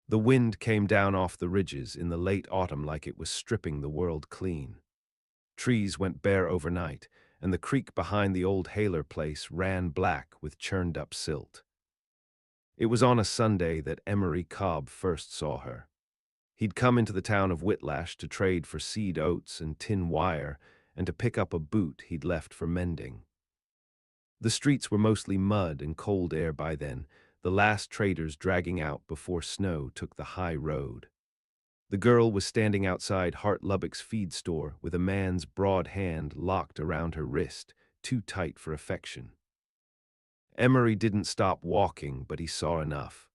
The wind came down off the ridges in the late autumn like it was stripping the world clean. Trees went bare overnight, and the creek behind the old Haler place ran black with churned-up silt. It was on a Sunday that Emery Cobb first saw her. He'd come into the town of Whitlash to trade for seed oats and tin wire, and to pick up a boot he'd left for mending. The streets were mostly mud and cold air by then, the last traders dragging out before snow took the high road. The girl was standing outside Hart Lubbock's feed store with a man's broad hand locked around her wrist, too tight for affection. Emery didn't stop walking, but he saw enough.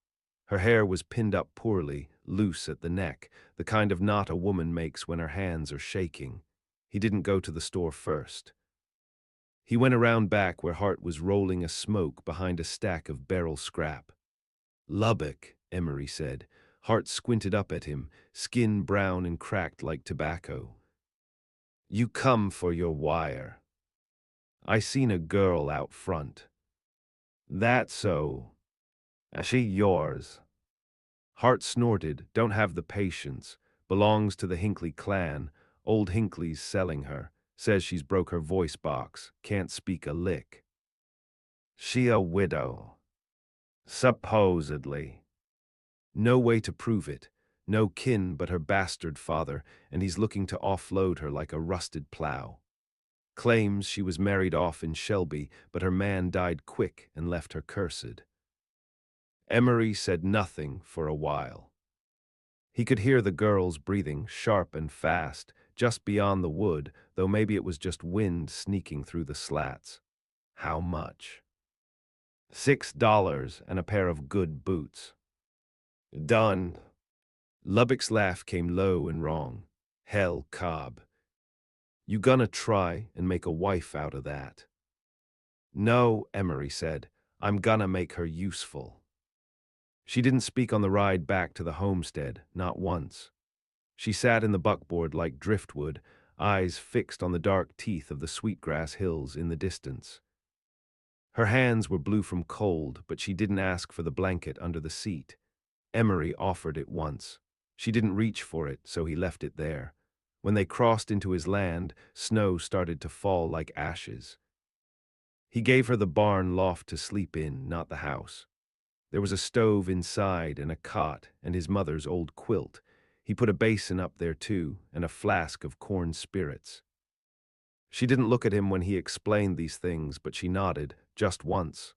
Her hair was pinned up poorly, loose at the neck, the kind of knot a woman makes when her hands are shaking. He didn't go to the store first. He went around back where Hart was rolling a smoke behind a stack of barrel scrap. "Lubbock," Emery said. Hart squinted up at him, skin brown and cracked like tobacco. "You come for your wire. I seen a girl out front." "That so? She yours?" Hart snorted. "Don't have the patience. Belongs to the Hinckley clan. Old Hinckley's selling her. Says she's broke her voice box. Can't speak a lick." "She a widow?" "Supposedly." "No way to prove it. No kin but her bastard father, and he's looking to offload her like a rusted plow. Claims she was married off in Shelby, but her man died quick and left her cursed." Emery said nothing for a while. He could hear the girls breathing sharp and fast, just beyond the wood, though maybe it was just wind sneaking through the slats. "How much?" $6 and a pair of good boots." "Done." Lubbock's laugh came low and wrong. "Hell, Cobb. You gonna try and make a wife out of that?" "No," Emery said. "I'm gonna make her useful." She didn't speak on the ride back to the homestead, not once. She sat in the buckboard like driftwood, eyes fixed on the dark teeth of the sweetgrass hills in the distance. Her hands were blue from cold, but she didn't ask for the blanket under the seat. Emery offered it once. She didn't reach for it, so he left it there. When they crossed into his land, snow started to fall like ashes. He gave her the barn loft to sleep in, not the house. There was a stove inside and a cot and his mother's old quilt. He put a basin up there too, and a flask of corn spirits. She didn't look at him when he explained these things, but she nodded, just once.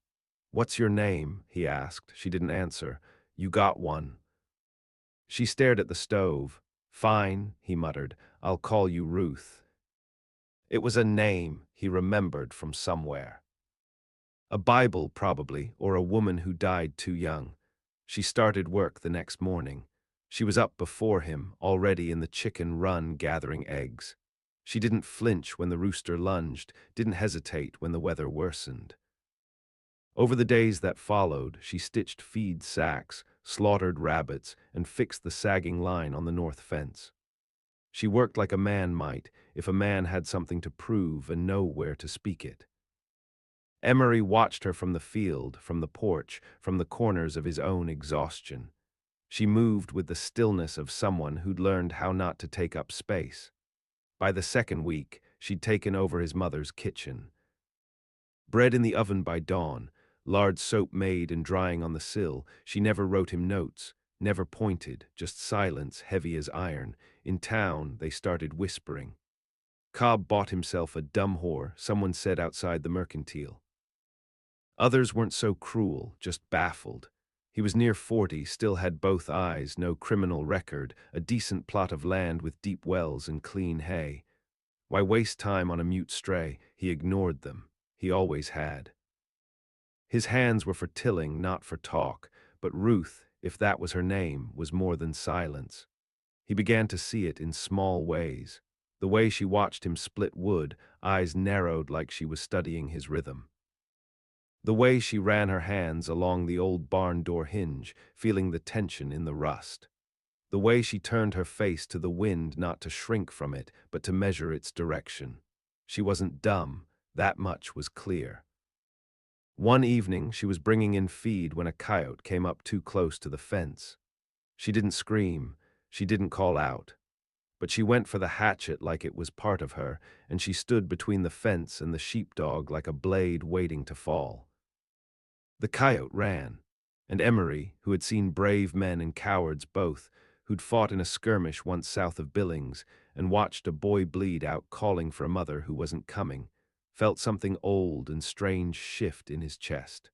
"What's your name?" he asked. She didn't answer. "You got one." She stared at the stove. "Fine," he muttered. "I'll call you Ruth." It was a name he remembered from somewhere. A Bible, probably, or a woman who died too young. She started work the next morning. She was up before him, already in the chicken run gathering eggs. She didn't flinch when the rooster lunged, didn't hesitate when the weather worsened. Over the days that followed, she stitched feed sacks, slaughtered rabbits, and fixed the sagging line on the north fence. She worked like a man might, if a man had something to prove and know where to speak it. Emery watched her from the field, from the porch, from the corners of his own exhaustion. She moved with the stillness of someone who'd learned how not to take up space. By the second week, she'd taken over his mother's kitchen. Bread in the oven by dawn, lard soap made and drying on the sill. She never wrote him notes, never pointed, just silence heavy as iron. In town, they started whispering. Cobb bought himself a dumb whore, someone said outside the mercantile. Others weren't so cruel, just baffled. He was near 40, still had both eyes, no criminal record, a decent plot of land with deep wells and clean hay. Why waste time on a mute stray? He ignored them. He always had. His hands were for tilling, not for talk, but Ruth, if that was her name, was more than silence. He began to see it in small ways. The way she watched him split wood, eyes narrowed like she was studying his rhythm. The way she ran her hands along the old barn door hinge, feeling the tension in the rust. The way she turned her face to the wind, not to shrink from it, but to measure its direction. She wasn't dumb, that much was clear. One evening, she was bringing in feed when a coyote came up too close to the fence. She didn't scream, she didn't call out, but she went for the hatchet like it was part of her, and she stood between the fence and the sheepdog like a blade waiting to fall. The coyote ran, and Emery, who had seen brave men and cowards both, who'd fought in a skirmish once south of Billings and watched a boy bleed out calling for a mother who wasn't coming, felt something old and strange shift in his chest.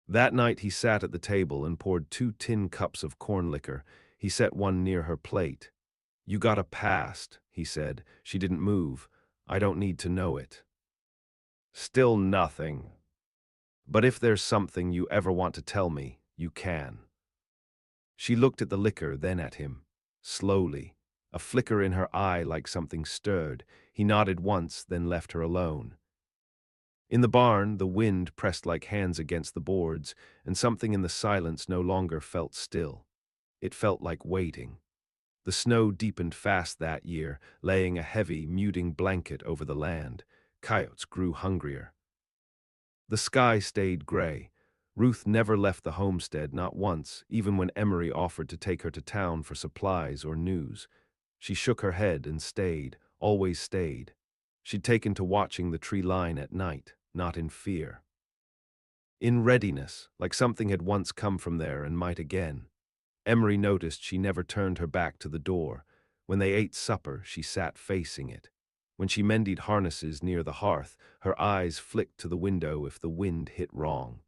That night he sat at the table and poured 2 tin cups of corn liquor. He set one near her plate. "You got a past," he said. "She didn't move. I don't need to know it." "Still nothing. But if there's something you ever want to tell me, you can." She looked at the liquor, then at him. Slowly, a flicker in her eye like something stirred. He nodded once, then left her alone. In the barn, the wind pressed like hands against the boards, and something in the silence no longer felt still. It felt like waiting. The snow deepened fast that year, laying a heavy, muting blanket over the land. Coyotes grew hungrier. The sky stayed gray. Ruth never left the homestead, not once, even when Emery offered to take her to town for supplies or news. She shook her head and stayed, always stayed. She'd taken to watching the tree line at night, not in fear. In readiness, like something had once come from there and might again. Emery noticed she never turned her back to the door. When they ate supper, she sat facing it. When she mended harnesses near the hearth, her eyes flicked to the window if the wind hit wrong.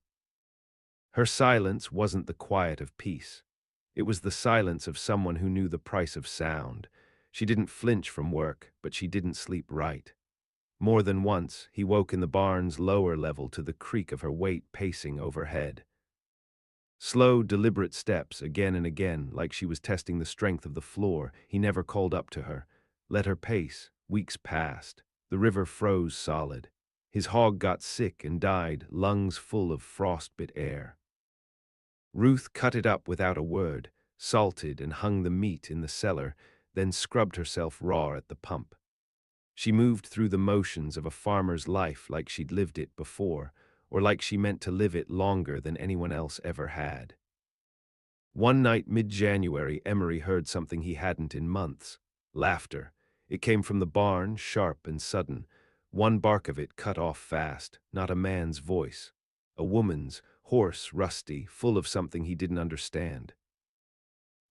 Her silence wasn't the quiet of peace. It was the silence of someone who knew the price of sound. She didn't flinch from work, but she didn't sleep right. More than once, he woke in the barn's lower level to the creak of her weight pacing overhead. Slow, deliberate steps, again and again, like she was testing the strength of the floor. He never called up to her. Let her pace. Weeks passed. The river froze solid. His hog got sick and died, lungs full of frostbit air. Ruth cut it up without a word, salted and hung the meat in the cellar, then scrubbed herself raw at the pump. She moved through the motions of a farmer's life like she'd lived it before, or like she meant to live it longer than anyone else ever had. One night, mid-January, Emery heard something he hadn't in months. Laughter. It came from the barn, sharp and sudden. One bark of it cut off fast, not a man's voice. A woman's, hoarse, rusty, full of something he didn't understand.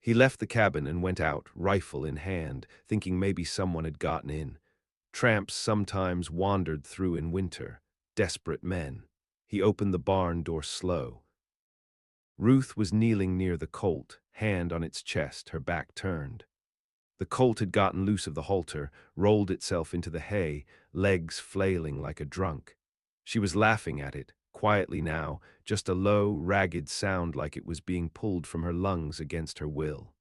He left the cabin and went out, rifle in hand, thinking maybe someone had gotten in. Tramps sometimes wandered through in winter, desperate men. He opened the barn door slow. Ruth was kneeling near the colt, hand on its chest, her back turned. The colt had gotten loose of the halter, rolled itself into the hay, legs flailing like a drunk. She was laughing at it, quietly now, just a low, ragged sound like it was being pulled from her lungs against her will.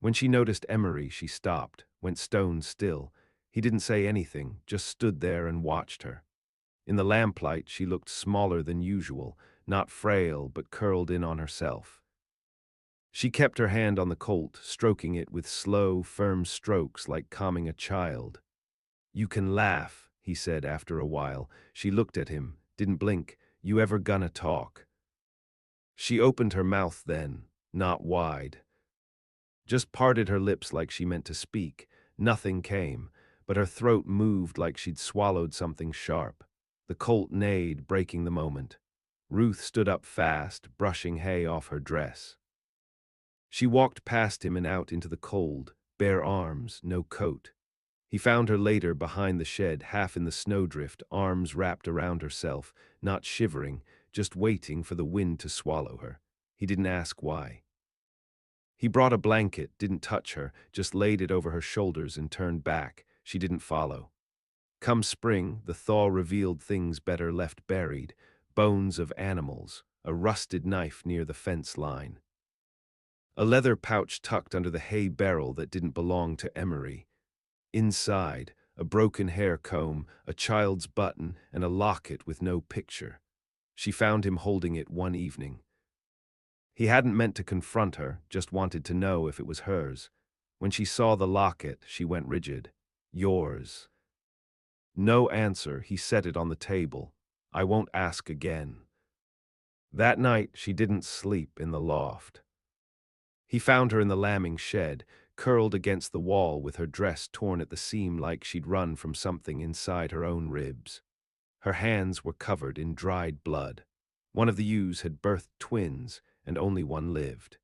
When she noticed Emery, she stopped, went stone still. He didn't say anything, just stood there and watched her. In the lamplight, she looked smaller than usual, not frail, but curled in on herself. She kept her hand on the colt, stroking it with slow, firm strokes like calming a child. "You can laugh," he said after a while. She looked at him, didn't blink. "You ever gonna talk?" She opened her mouth then, not wide. Just parted her lips like she meant to speak. Nothing came, but her throat moved like she'd swallowed something sharp. The colt neighed, breaking the moment. Ruth stood up fast, brushing hay off her dress. She walked past him and out into the cold, bare arms, no coat. He found her later behind the shed, half in the snowdrift, arms wrapped around herself, not shivering, just waiting for the wind to swallow her. He didn't ask why. He brought a blanket, didn't touch her, just laid it over her shoulders and turned back. She didn't follow. Come spring, the thaw revealed things better left buried, bones of animals, a rusted knife near the fence line. A leather pouch tucked under the hay barrel that didn't belong to Emery. Inside, a broken hair comb, a child's button, and a locket with no picture. She found him holding it one evening. He hadn't meant to confront her, just wanted to know if it was hers. When she saw the locket, she went rigid. "Yours." No answer, he set it on the table. "I won't ask again." That night, she didn't sleep in the loft. He found her in the lambing shed, curled against the wall with her dress torn at the seam like she'd run from something inside her own ribs. Her hands were covered in dried blood. One of the ewes had birthed twins, and only one lived.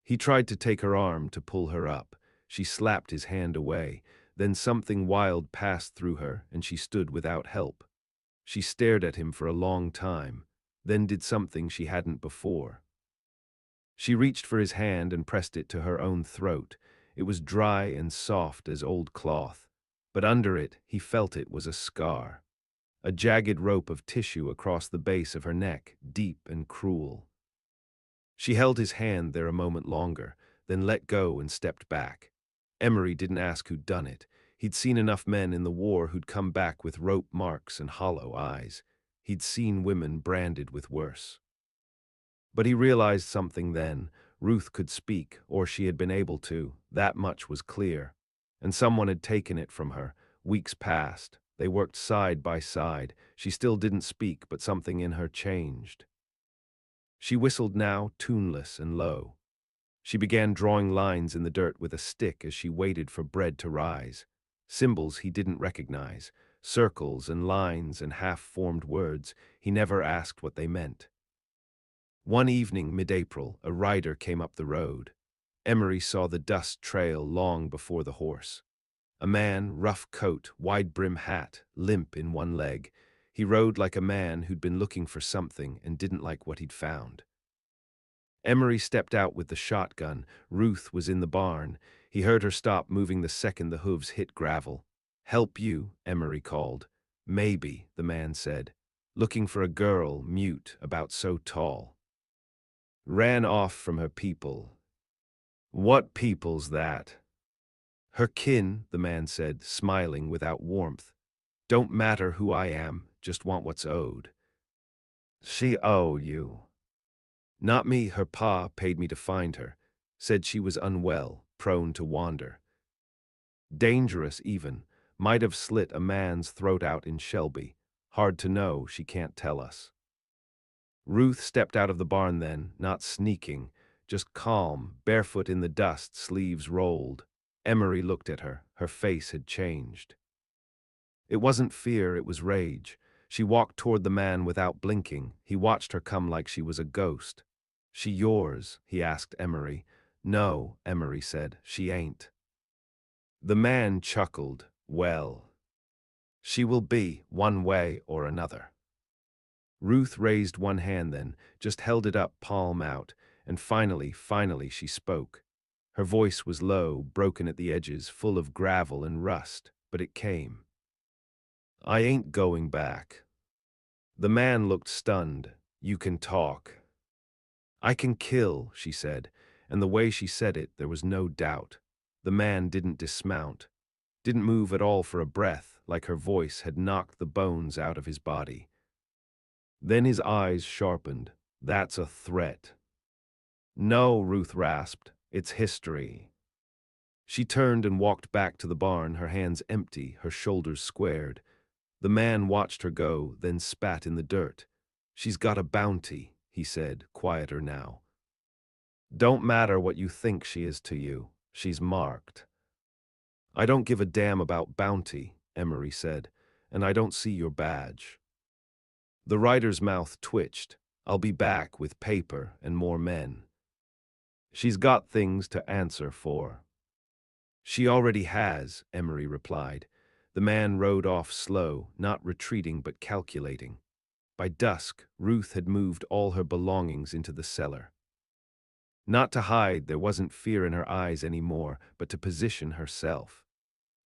He tried to take her arm to pull her up. She slapped his hand away. Then something wild passed through her, and she stood without help. She stared at him for a long time, then did something she hadn't before. She reached for his hand and pressed it to her own throat. It was dry and soft as old cloth, but under it he felt it was a scar. A jagged rope of tissue across the base of her neck, deep and cruel. She held his hand there a moment longer, then let go and stepped back. Emery didn't ask who'd done it. He'd seen enough men in the war who'd come back with rope marks and hollow eyes. He'd seen women branded with worse. But he realized something then. Ruth could speak, or she had been able to. That much was clear. And someone had taken it from her. Weeks passed. They worked side by side. She still didn't speak, but something in her changed. She whistled now, tuneless and low. She began drawing lines in the dirt with a stick as she waited for bread to rise. Symbols he didn't recognize, circles and lines and half-formed words. He never asked what they meant. One evening, mid-April, a rider came up the road. Emery saw the dust trail long before the horse. A man, rough coat, wide-brim hat, limp in one leg. He rode like a man who'd been looking for something and didn't like what he'd found. Emery stepped out with the shotgun. Ruth was in the barn. He heard her stop moving the second the hooves hit gravel. "Help you," Emery called. "Maybe," the man said. "Looking for a girl, mute, about so tall. Ran off from her people." "What people's that?" "Her kin," the man said, smiling without warmth. "Don't matter who I am, just want what's owed." "She owe you." "Not me, her pa paid me to find her. Said she was unwell, prone to wander. Dangerous even, might have slit a man's throat out in Shelby. Hard to know, she can't tell us." Ruth stepped out of the barn then, not sneaking, just calm, barefoot in the dust, sleeves rolled. Emery looked at her. Her face had changed. It wasn't fear, it was rage. She walked toward the man without blinking. He watched her come like she was a ghost. "She yours?" he asked Emery. "No," Emery said, "she ain't." The man chuckled. "Well, she will be, one way or another." Ruth raised one hand then, just held it up, palm out, and finally she spoke. Her voice was low, broken at the edges, full of gravel and rust, but it came. "I ain't going back." The man looked stunned. "You can talk." "I can kill," she said, and the way she said it, there was no doubt. The man didn't dismount, didn't move at all for a breath, like her voice had knocked the bones out of his body. Then his eyes sharpened. "That's a threat." "No," Ruth rasped, "it's history." She turned and walked back to the barn, her hands empty, her shoulders squared. The man watched her go, then spat in the dirt. "She's got a bounty," he said, quieter now. "Don't matter what you think she is to you. She's marked." "I don't give a damn about bounty," Emery said, "and I don't see your badge." The rider's mouth twitched. "I'll be back with paper and more men." "She's got things to answer for." "She already has," Emery replied. The man rode off slow, not retreating but calculating. By dusk, Ruth had moved all her belongings into the cellar. Not to hide, there wasn't fear in her eyes anymore, but to position herself.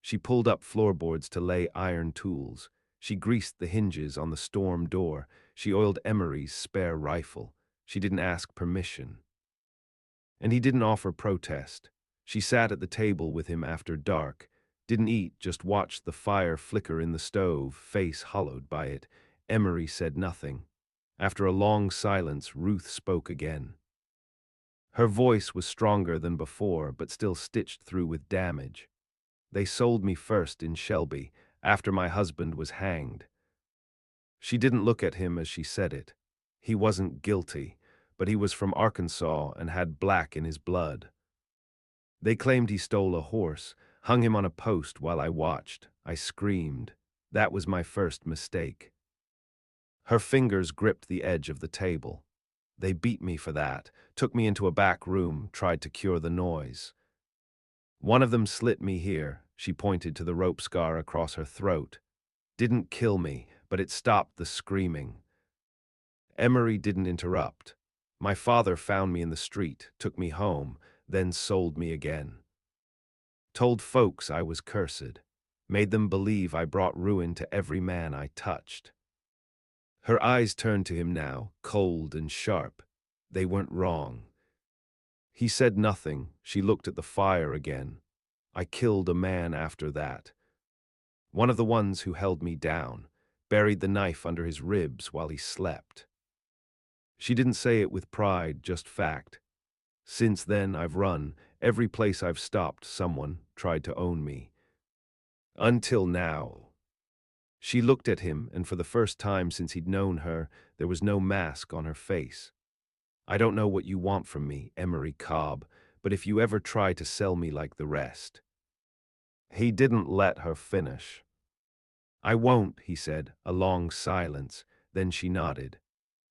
She pulled up floorboards to lay iron tools. She greased the hinges on the storm door. She oiled Emery's spare rifle. She didn't ask permission. And he didn't offer protest. She sat at the table with him after dark, didn't eat, just watched the fire flicker in the stove, face hollowed by it. Emery said nothing. After a long silence, Ruth spoke again. Her voice was stronger than before, but still stitched through with damage. "They sold me first in Shelby, after my husband was hanged." She didn't look at him as she said it. He wasn't guilty, but he was from Arkansas and had black in his blood. They claimed he stole a horse, hung him on a post while I watched. I screamed. That was my first mistake. Her fingers gripped the edge of the table. They beat me for that, took me into a back room, tried to cure the noise. One of them slit me here, she pointed to the rope scar across her throat. Didn't kill me, but it stopped the screaming. Emery didn't interrupt. My father found me in the street, took me home, then sold me again. Told folks I was cursed. Made them believe I brought ruin to every man I touched. Her eyes turned to him now, cold and sharp. They weren't wrong. He said nothing. She looked at the fire again. I killed a man after that. One of the ones who held me down, buried the knife under his ribs while he slept. She didn't say it with pride, just fact. Since then, I've run. Every place I've stopped, someone tried to own me. Until now. She looked at him, and for the first time since he'd known her, there was no mask on her face. I don't know what you want from me, Emery Cobb, but if you ever try to sell me like the rest. He didn't let her finish. I won't, he said, a long silence. Then she nodded.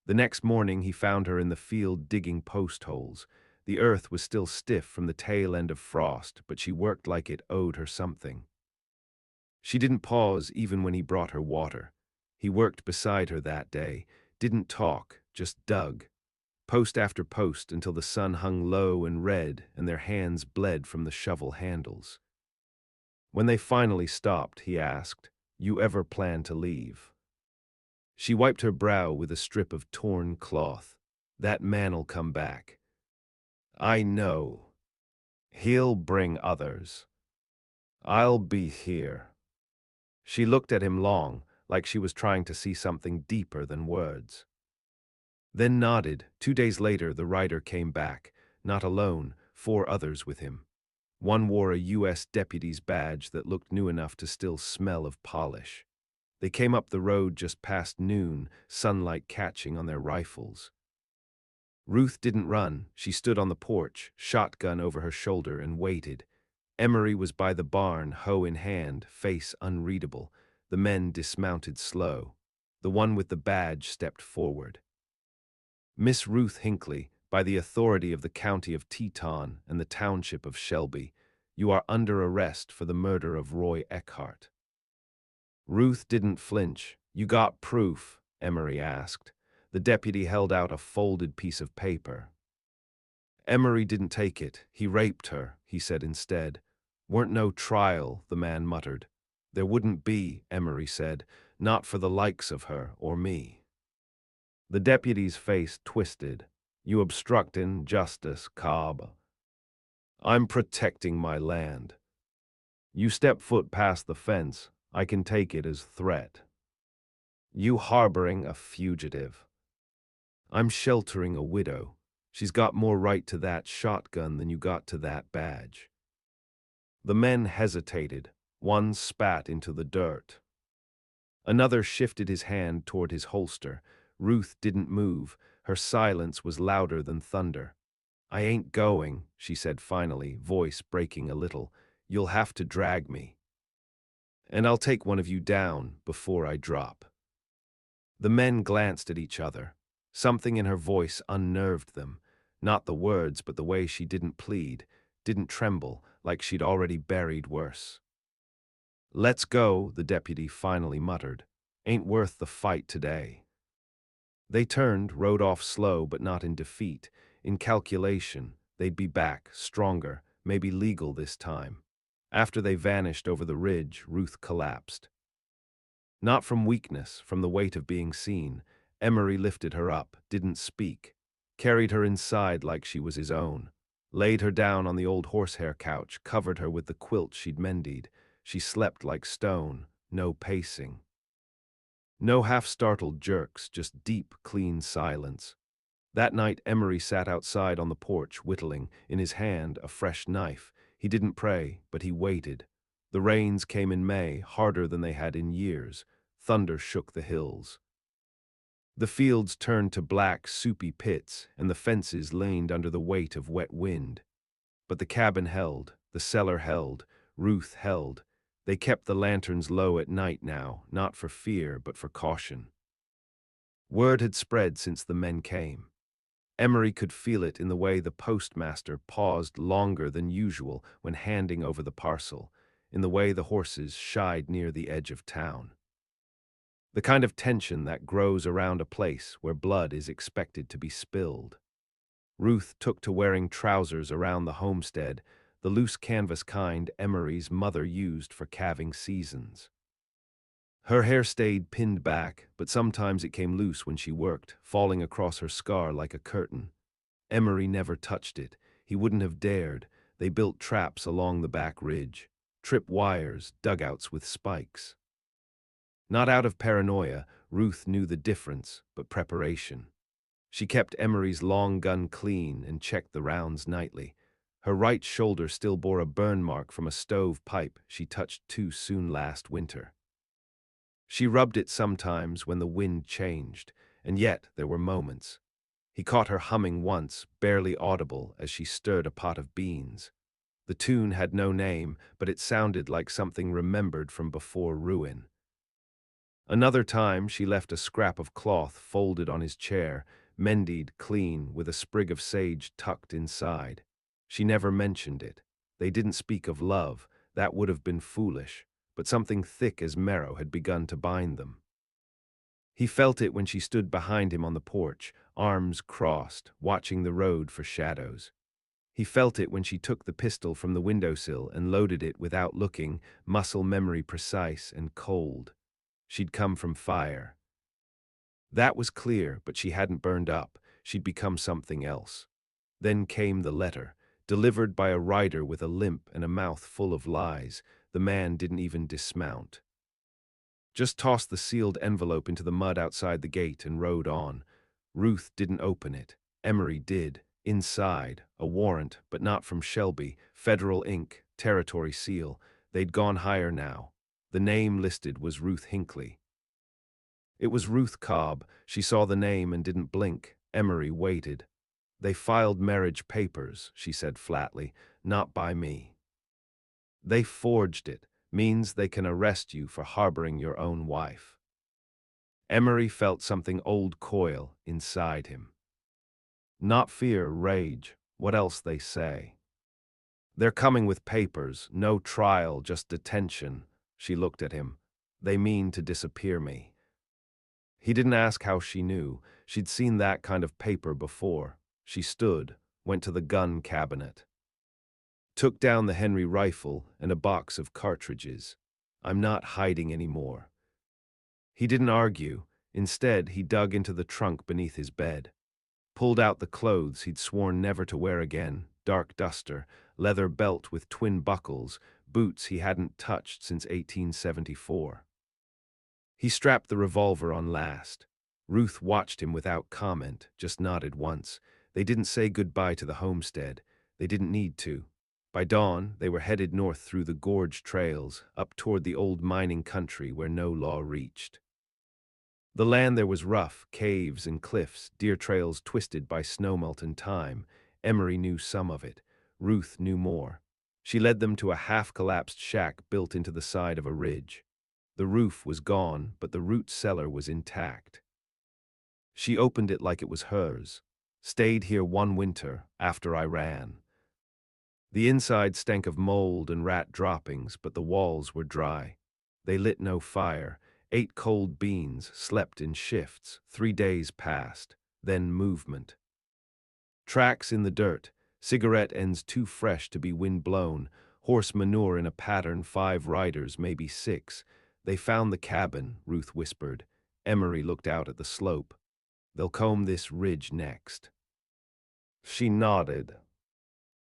The next morning he found her in the field digging post holes. The earth was still stiff from the tail end of frost, but she worked like it owed her something. She didn't pause even when he brought her water. He worked beside her that day, didn't talk, just dug. Post after post until the sun hung low and red and their hands bled from the shovel handles. When they finally stopped, he asked, "You ever plan to leave?" She wiped her brow with a strip of torn cloth. That man'll come back. I know. He'll bring others. I'll be here. She looked at him long, like she was trying to see something deeper than words. Then nodded. 2 days later, the rider came back, not alone, 4 others with him. One wore a U.S. deputy's badge that looked new enough to still smell of polish. They came up the road just past noon, sunlight catching on their rifles. Ruth didn't run. She stood on the porch, shotgun over her shoulder, and waited. Emery was by the barn, hoe in hand, face unreadable. The men dismounted slow. The one with the badge stepped forward. Miss Ruth Hinckley, by the authority of the county of Teton and the township of Shelby, you are under arrest for the murder of Roy Eckhart. Ruth didn't flinch. You got proof? Emery asked. The deputy held out a folded piece of paper. Emery didn't take it. He raped her, he said instead. Weren't no trial, the man muttered. There wouldn't be, Emery said, not for the likes of her or me. The deputy's face twisted. You obstructin' justice, Cobb. I'm protecting my land. You step foot past the fence, I can take it as threat. You harboring a fugitive. I'm sheltering a widow. She's got more right to that shotgun than you got to that badge. The men hesitated. One spat into the dirt. Another shifted his hand toward his holster. Ruth didn't move. Her silence was louder than thunder. I ain't going, she said finally, voice breaking a little. You'll have to drag me. And I'll take one of you down before I drop. The men glanced at each other. Something in her voice unnerved them. Not the words, but the way she didn't plead, didn't tremble, like she'd already buried worse. Let's go, the deputy finally muttered. Ain't worth the fight today. They turned, rode off slow but not in defeat. In calculation, they'd be back, stronger, maybe legal this time. After they vanished over the ridge, Ruth collapsed. Not from weakness, from the weight of being seen. Emery lifted her up, didn't speak, carried her inside like she was his own, laid her down on the old horsehair couch, covered her with the quilt she'd mended. She slept like stone, no pacing. No half-startled jerks, just deep, clean silence. That night Emery sat outside on the porch, whittling, in his hand a fresh knife. He didn't pray, but he waited. The rains came in May, harder than they had in years. Thunder shook the hills. The fields turned to black, soupy pits, and the fences leaned under the weight of wet wind. But the cabin held, the cellar held, Ruth held. They kept the lanterns low at night now, not for fear, but for caution. Word had spread since the men came. Emery could feel it in the way the postmaster paused longer than usual when handing over the parcel, in the way the horses shied near the edge of town. The kind of tension that grows around a place where blood is expected to be spilled. Ruth took to wearing trousers around the homestead, the loose canvas kind Emery's mother used for calving seasons. Her hair stayed pinned back, but sometimes it came loose when she worked, falling across her scar like a curtain. Emery never touched it. He wouldn't have dared. They built traps along the back ridge, trip wires, dugouts with spikes. Not out of paranoia, Ruth knew the difference, but preparation. She kept Emery's long gun clean and checked the rounds nightly. Her right shoulder still bore a burn mark from a stove pipe she touched too soon last winter. She rubbed it sometimes when the wind changed, and yet there were moments. He caught her humming once, barely audible, as she stirred a pot of beans. The tune had no name, but it sounded like something remembered from before ruin. Another time she left a scrap of cloth folded on his chair, mended clean with a sprig of sage tucked inside. She never mentioned it. They didn't speak of love, that would have been foolish, but something thick as marrow had begun to bind them. He felt it when she stood behind him on the porch, arms crossed, watching the road for shadows. He felt it when she took the pistol from the windowsill and loaded it without looking, muscle memory precise and cold. She'd come from fire. That was clear, but she hadn't burned up. She'd become something else. Then came the letter, delivered by a rider with a limp and a mouth full of lies. The man didn't even dismount. Just tossed the sealed envelope into the mud outside the gate and rode on. Ruth didn't open it. Emery did. Inside, a warrant, but not from Shelby, federal ink, territory seal. They'd gone higher now. The name listed was Ruth Hinckley. It was Ruth Cobb. She saw the name and didn't blink. Emery waited. They filed marriage papers, she said flatly, not by me. They forged it. Means they can arrest you for harboring your own wife. Emery felt something old coil inside him. Not fear, rage. What else they say? They're coming with papers, no trial, just detention. She looked at him. They mean to disappear me. He didn't ask how she knew. She'd seen that kind of paper before. She stood, went to the gun cabinet. Took down the Henry rifle and a box of cartridges. I'm not hiding anymore. He didn't argue. Instead, he dug into the trunk beneath his bed. Pulled out the clothes he'd sworn never to wear again, dark duster, leather belt with twin buckles, boots he hadn't touched since 1874. He strapped the revolver on last. Ruth watched him without comment, just nodded once. They didn't say goodbye to the homestead. They didn't need to. By dawn, they were headed north through the gorge trails, up toward the old mining country where no law reached. The land there was rough, caves and cliffs, deer trails twisted by snowmelt and time. Emery knew some of it. Ruth knew more. She led them to a half-collapsed shack built into the side of a ridge. The roof was gone, but the root cellar was intact. She opened it like it was hers. Stayed here one winter, after I ran. The inside stank of mold and rat droppings, but the walls were dry. They lit no fire, ate cold beans, slept in shifts. 3 days passed, then movement. Tracks in the dirt, cigarette ends too fresh to be wind-blown, horse manure in a pattern, 5 riders, maybe 6. They found the cabin, Ruth whispered. Emery looked out at the slope. They'll comb this ridge next. She nodded,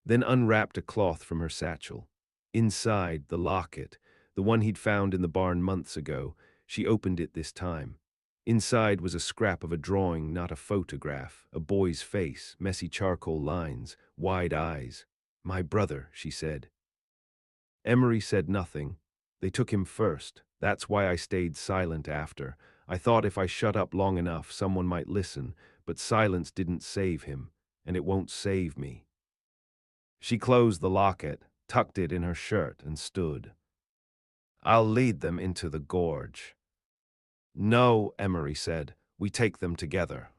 then unwrapped a cloth from her satchel. Inside, the locket, the one he'd found in the barn months ago. She opened it this time. Inside was a scrap of a drawing, not a photograph, a boy's face, messy charcoal lines, wide eyes. My brother, she said. Emery said nothing. They took him first. That's why I stayed silent after. I thought if I shut up long enough, someone might listen, but silence didn't save him, and it won't save me." She closed the locket, tucked it in her shirt, and stood. "I'll lead them into the gorge." "No," Emery said, "we take them together.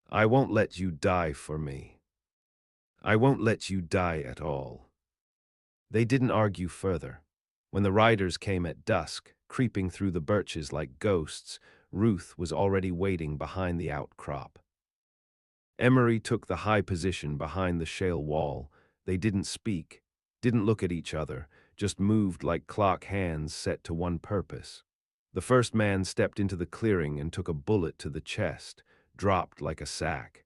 I won't let you die for me. I won't let you die at all." They didn't argue further. When the riders came at dusk, creeping through the birches like ghosts, Ruth was already waiting behind the outcrop. Emery took the high position behind the shale wall. They didn't speak, didn't look at each other, just moved like clock hands set to one purpose. The first man stepped into the clearing and took a bullet to the chest, dropped like a sack.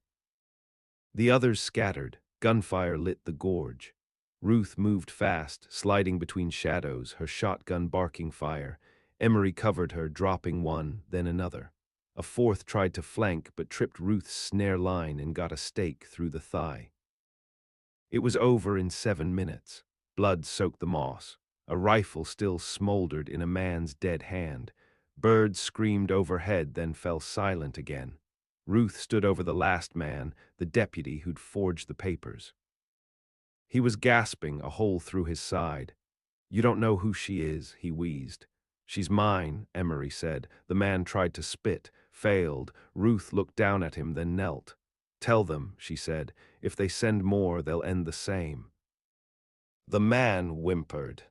The others scattered. Gunfire lit the gorge. Ruth moved fast, sliding between shadows, her shotgun barking fire. Emery covered her, dropping one, then another. A fourth tried to flank but tripped Ruth's snare line and got a stake through the thigh. It was over in 7 minutes. Blood soaked the moss. A rifle still smoldered in a man's dead hand. Birds screamed overhead, then fell silent again. Ruth stood over the last man, the deputy who'd forged the papers. He was gasping, a hole through his side. "You don't know who she is," he wheezed. "She's mine," Emery said. The man tried to spit, failed. Ruth looked down at him, then knelt. "Tell them," she said. "If they send more, they'll end the same." The man whimpered.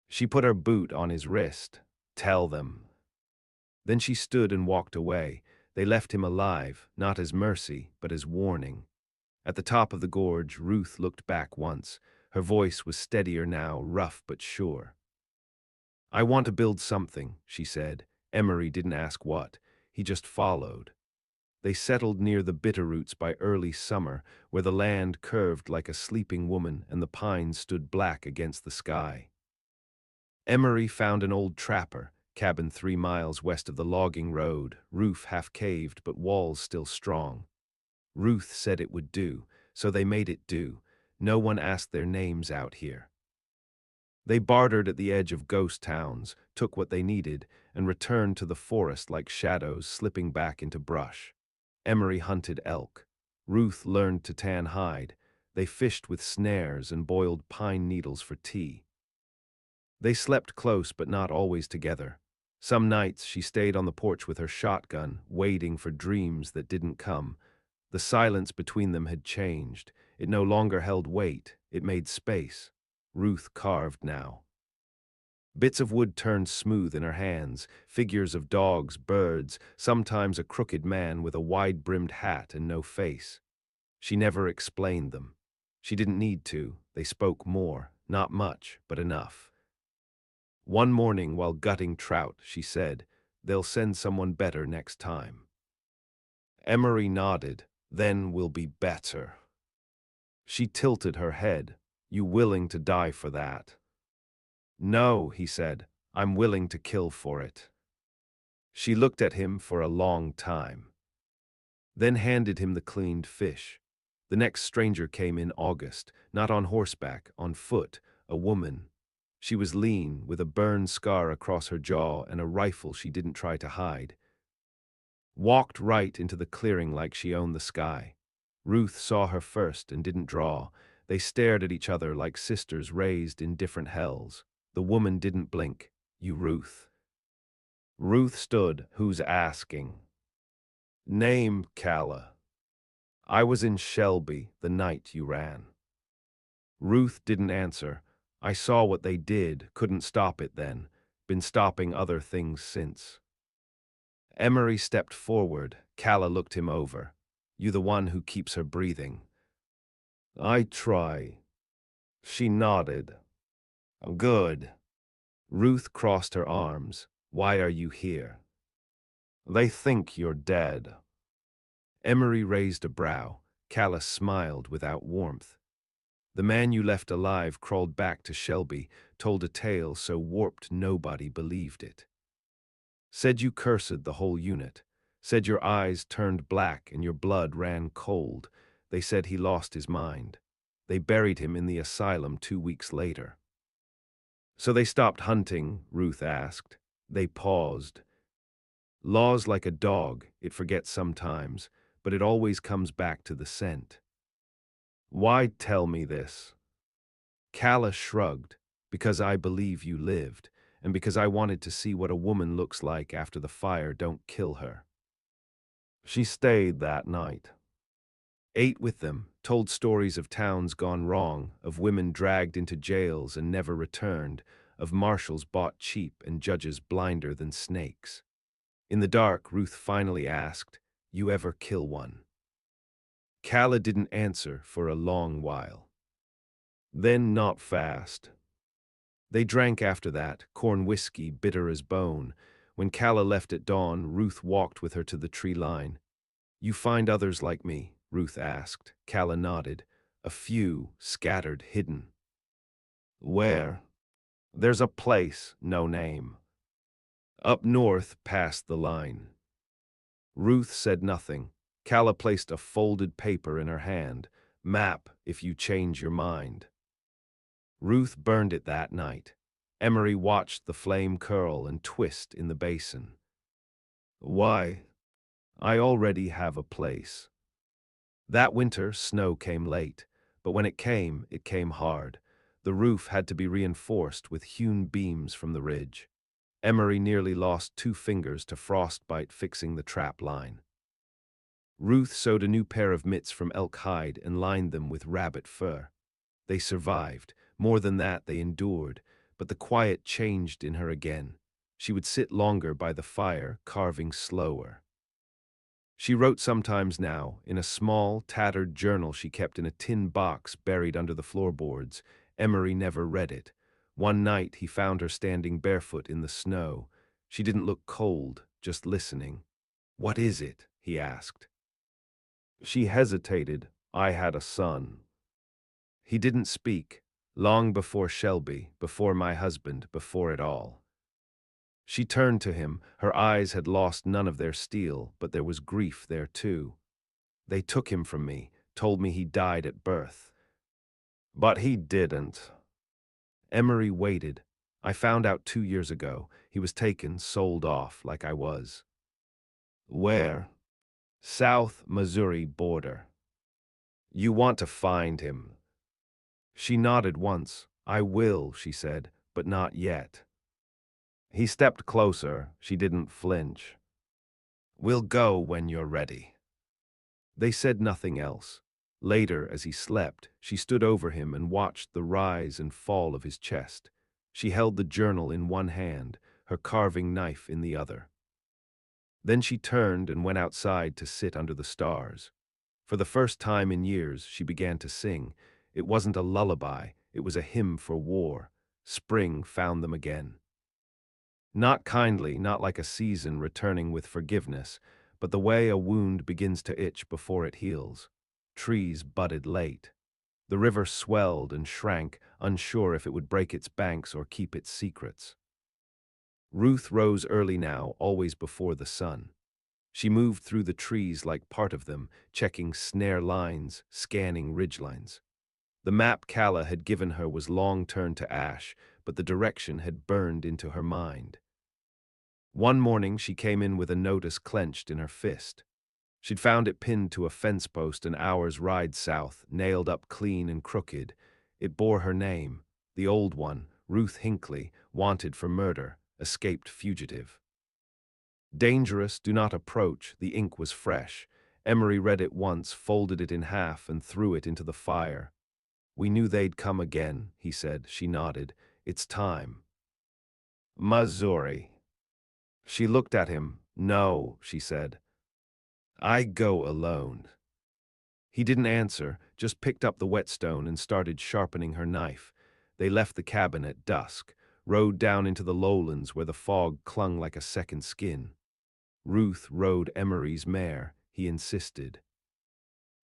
She put her boot on his wrist. "Tell them." Then she stood and walked away. They left him alive, not as mercy, but as warning. At the top of the gorge, Ruth looked back once. Her voice was steadier now, rough but sure. "I want to build something," she said. Emery didn't ask what. He just followed. They settled near the bitterroots by early summer, where the land curved like a sleeping woman and the pines stood black against the sky. Emery found an old trapper, cabin 3 miles west of the logging road, roof half caved but walls still strong. Ruth said it would do, so they made it do. No one asked their names out here. They bartered at the edge of ghost towns, took what they needed, and returned to the forest like shadows slipping back into brush. Emery hunted elk. Ruth learned to tan hide. They fished with snares and boiled pine needles for tea. They slept close but not always together. Some nights she stayed on the porch with her shotgun, waiting for dreams that didn't come. The silence between them had changed. It no longer held weight, it made space. Ruth carved now. Bits of wood turned smooth in her hands, figures of dogs, birds, sometimes a crooked man with a wide-brimmed hat and no face. She never explained them. She didn't need to. They spoke more, not much, but enough. One morning, while gutting trout, she said, "They'll send someone better next time." Emery nodded. "Then we'll be better." She tilted her head. "You willing to die for that?" "No," he said. "I'm willing to kill for it." She looked at him for a long time, then handed him the cleaned fish. The next stranger came in August, not on horseback, on foot, a woman. She was lean, with a burn scar across her jaw and a rifle she didn't try to hide. Walked right into the clearing like she owned the sky. Ruth saw her first and didn't draw. They stared at each other like sisters raised in different hells. The woman didn't blink. "You Ruth." Ruth stood. "Who's asking?" "Name, Calla." "I was in Shelby the night you ran." Ruth didn't answer. "I saw what they did, couldn't stop it then. Been stopping other things since." Emery stepped forward. Calla looked him over. "You the one who keeps her breathing?" "I try." She nodded. "Good." Ruth crossed her arms. "Why are you here?" "They think you're dead." Emery raised a brow. Calla smiled without warmth. "The man you left alive crawled back to Shelby, told a tale so warped nobody believed it. Said you cursed the whole unit. Said your eyes turned black and your blood ran cold. They said he lost his mind. They buried him in the asylum 2 weeks later." "So they stopped hunting?" Ruth asked. They paused. Law's like a dog, it forgets sometimes, but it always comes back to the scent. Why tell me this? Calla shrugged, because I believe you lived, and because I wanted to see what a woman looks like after the fire don't kill her. She stayed that night. Ate with them, told stories of towns gone wrong, of women dragged into jails and never returned, of marshals bought cheap and judges blinder than snakes. In the dark, Ruth finally asked, "You ever kill one?" Calla didn't answer for a long while. Then not fast. They drank after that, corn whiskey bitter as bone. When Calla left at dawn, Ruth walked with her to the tree line. "You find others like me?" Ruth asked. Calla nodded. "A few, scattered, hidden." "Where?" "There's a place, no name. Up north, past the line." Ruth said nothing. Calla placed a folded paper in her hand. "Map, if you change your mind." Ruth burned it that night. Emery watched the flame curl and twist in the basin. "Why? I already have a place." That winter, snow came late, but when it came hard. The roof had to be reinforced with hewn beams from the ridge. Emery nearly lost 2 fingers to frostbite fixing the trap line. Ruth sewed a new pair of mitts from elk hide and lined them with rabbit fur. They survived. More than that, they endured, but the quiet changed in her again. She would sit longer by the fire, carving slower. She wrote sometimes now, in a small, tattered journal she kept in a tin box buried under the floorboards. Emery never read it. One night he found her standing barefoot in the snow. She didn't look cold, just listening. "What is it?" he asked. She hesitated. "I had a son." He didn't speak. Long before Shelby, before my husband, before it all. She turned to him. Her eyes had lost none of their steel, but there was grief there too. "They took him from me, told me he died at birth." "But he didn't." Emery waited. "I found out 2 years ago. He was taken, sold off, like I was." "Where?" "South Missouri border." "You want to find him." She nodded once. "I will," she said, "but not yet." He stepped closer. She didn't flinch. "We'll go when you're ready." They said nothing else. Later, as he slept, she stood over him and watched the rise and fall of his chest. She held the journal in one hand, her carving knife in the other. Then she turned and went outside to sit under the stars. For the first time in years, she began to sing. It wasn't a lullaby, it was a hymn for war. Spring found them again. Not kindly, not like a season returning with forgiveness, but the way a wound begins to itch before it heals. Trees budded late. The river swelled and shrank, unsure if it would break its banks or keep its secrets. Ruth rose early now, always before the sun. She moved through the trees like part of them, checking snare lines, scanning ridgelines. The map Calla had given her was long turned to ash, but the direction had burned into her mind. One morning she came in with a notice clenched in her fist. She'd found it pinned to a fence post an hour's ride south, nailed up clean and crooked. It bore her name, the old one, Ruth Hinckley, wanted for murder, escaped fugitive. "Dangerous, do not approach." The ink was fresh. Emery read it once, folded it in half, and threw it into the fire. "We knew they'd come again," he said. She nodded. "It's time." "Missouri." She looked at him. "No," she said. "I go alone." He didn't answer, just picked up the whetstone and started sharpening her knife. They left the cabin at dusk, rode down into the lowlands where the fog clung like a second skin. Ruth rode Emery's mare, he insisted.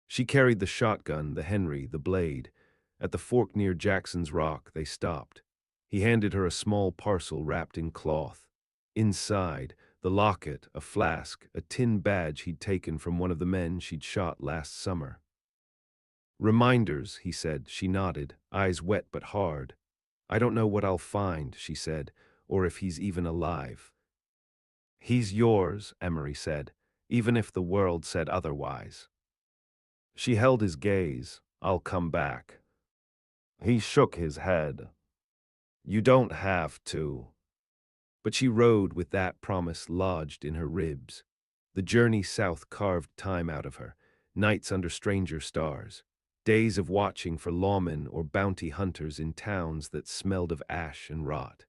She carried the shotgun, the Henry, the blade. At the fork near Jackson's Rock, they stopped. He handed her a small parcel wrapped in cloth. Inside, the locket, a flask, a tin badge he'd taken from one of the men she'd shot last summer. "Reminders," he said. She nodded, eyes wet but hard. "I don't know what I'll find," she said, "or if he's even alive." He's yours, Emery said, even if the world said otherwise. She held his gaze. I'll come back. He shook his head. You don't have to. But she rode with that promise lodged in her ribs. The journey south carved time out of her, nights under stranger stars, days of watching for lawmen or bounty hunters in towns that smelled of ash and rot.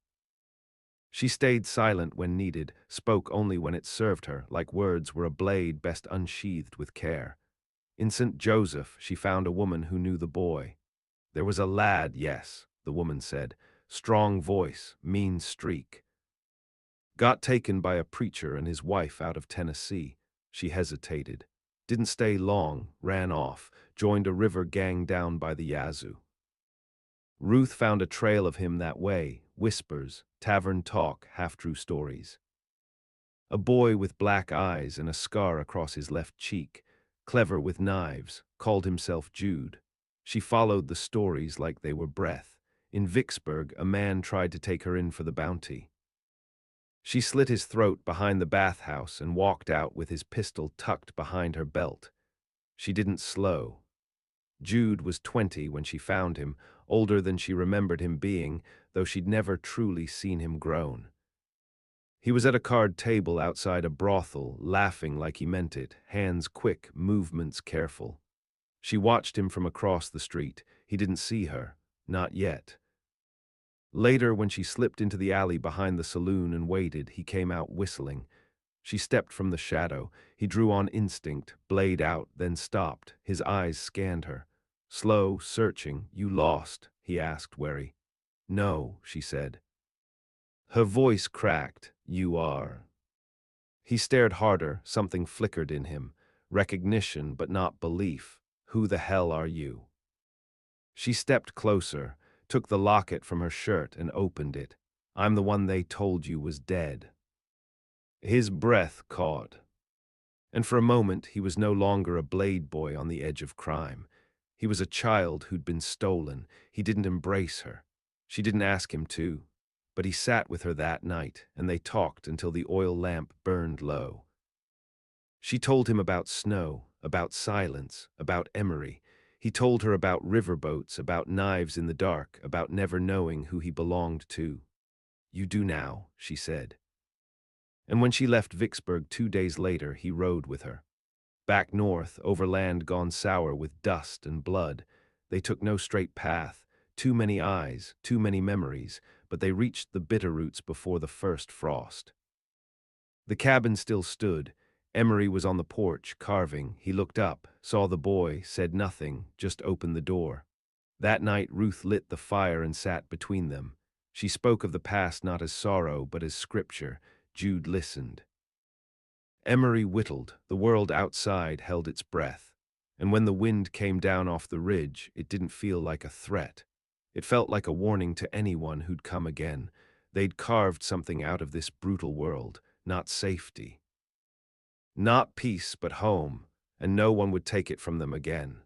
She stayed silent when needed, spoke only when it served her, like words were a blade best unsheathed with care. In St. Joseph, she found a woman who knew the boy. There was a lad, yes, the woman said, strong voice, mean streak. Got taken by a preacher and his wife out of Tennessee. She hesitated. Didn't stay long, ran off, joined a river gang down by the Yazoo. Ruth found a trail of him that way, whispers, tavern talk, half-true stories. A boy with black eyes and a scar across his left cheek, clever with knives, called himself Jude. She followed the stories like they were breath. In Vicksburg, a man tried to take her in for the bounty. She slit his throat behind the bathhouse and walked out with his pistol tucked behind her belt. She didn't slow. Jude was 20 when she found him, older than she remembered him being, though she'd never truly seen him grown. He was at a card table outside a brothel, laughing like he meant it, hands quick, movements careful. She watched him from across the street. He didn't see her. Not yet. Later, when she slipped into the alley behind the saloon and waited, he came out whistling. She stepped from the shadow. He drew on instinct, blade out, then stopped. His eyes scanned her. Slow, searching. You lost? He asked, wary. No, she said. Her voice cracked. You are. He stared harder. Something flickered in him. Recognition, but not belief. Who the hell are you? She stepped closer, took the locket from her shirt and opened it. I'm the one they told you was dead. His breath caught. And for a moment, he was no longer a blade boy on the edge of crime. He was a child who'd been stolen. He didn't embrace her. She didn't ask him to. But he sat with her that night, and they talked until the oil lamp burned low. She told him about snow, about silence, about Emery. He told her about riverboats, about knives in the dark, about never knowing who he belonged to. You do now, she said. And when she left Vicksburg 2 days later, he rode with her. Back north, over land gone sour with dust and blood. They took no straight path, too many eyes, too many memories, but they reached the Bitterroots before the first frost. The cabin still stood. Emery was on the porch, carving. He looked up, saw the boy, said nothing, just opened the door. That night Ruth lit the fire and sat between them. She spoke of the past not as sorrow, but as scripture. Jude listened. Emery whittled. The world outside held its breath. And when the wind came down off the ridge, it didn't feel like a threat. It felt like a warning to anyone who'd come again. They'd carved something out of this brutal world, not safety. Not peace, but home, and no one would take it from them again.